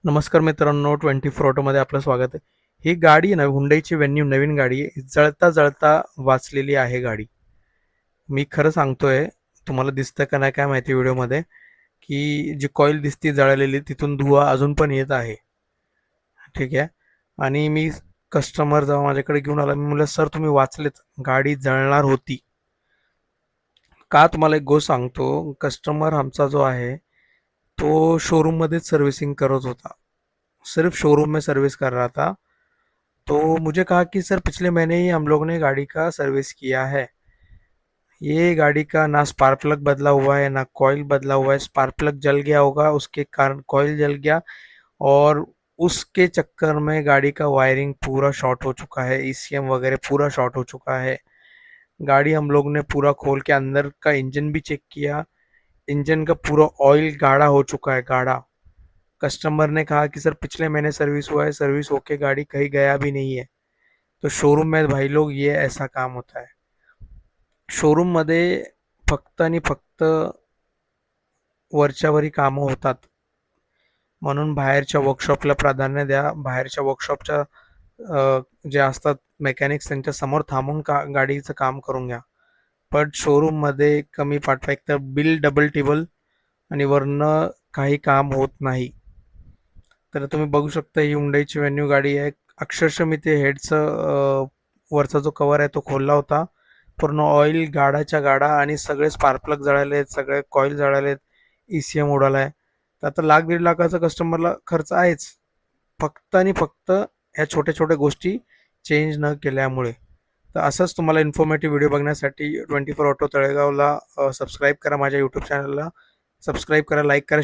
नमस्कार मित्रांनो, 24 ऑटोमध्ये आपलं स्वागत आहे. ही गाडी आहे ना, हुंडईची व्हेन्यू नवीन गाडी आहे. जळता जळता वाचलेली आहे गाडी. मी खरं सांगतोय, तुम्हाला दिसतं का नाही काय माहिती व्हिडिओमध्ये, की जी कॉईल दिसते जळालेली तिथून धुवा अजून पण येत आहे. ठीक आहे. आणि मी कस्टमर जेव्हा माझ्याकडे घेऊन आला, मी म्हटलं, "सर तुम्ही वाचलेत, गाडी जळणार होती." का तुम्हाला एक गोष्ट सांगतो, कस्टमर आमचा जो आहे, तो शोरूममध्येच सर्व्हिसिंग करत होता. सिर्फ शोरूम में सर्विस कर रहा था। तो मुझे कहा कि सर पिछले महीने ही हम लोग ने गाड़ी का सर्विस किया है। ये गाड़ी का ना स्पार्क प्लग बदला हुआ है ना कॉइल बदला हुआ है। स्पार्क प्लग जल गया होगा, उसके कारण कॉइल जल गया और उसके चक्कर में गाड़ी का वायरिंग पूरा शॉर्ट हो चुका है, ईसीएम वगैरह पूरा शॉर्ट हो चुका है। गाड़ी हम लोग ने पूरा खोल के अंदर का इंजन भी चेक किया, इंजन का पूरा ऑयल गाढ़ा हो चुका है, गाढ़ा। कस्टमर ने कहा कि सर पिछले महीने सर्विस हुआ है, सर्विस होके गाड़ी कहीं गया भी नहीं है। तो शोरूम में भाई लोग ये ऐसा काम होता है. शोरूममध्ये फक्त आणि फक्त वरच्यावरी कामं होतात. म्हणून बाहेरच्या वर्कशॉपला प्राधान्य द्या. बाहेरच्या वर्कशॉपच्या जे असतात मेकॅनिक्स त्यांच्या समोर थांबून गाडीचं काम करून घ्या. पण शोरूममध्ये कमी पाठवा. एकतर बिल डबल टिबल आणि वरनं काही काम होत नाही. तर तुम्ही बघू शकता ही हुंडईची व्हेन्यू गाडी आहे. अक्षरशः मी ते हेडचं वरचा जो कवर आहे तो खोलला होता. पूर्ण ऑइल गाडाच्या गाडा आणि सगळे स्पार्क प्लग जळाले आहेत, सगळे कॉईल जळाले आहेत, ईसीएम उडाला आहे. तर आता लाख दीड लाखाचा कस्टमरला खर्च आहेच. फक्त आणि फक्त ह्या छोट्या-छोट्या गोष्टी चेंज न केल्यामुळे. तर असंच तुम्हाला इन्फॉर्मेटिव्ह व्हिडिओ बघण्यासाठी 24 ऑटो तळेगावला सबस्क्राईब करा. माझ्या यूट्यूब चॅनलला सबस्क्राईब करा, लाईक करा.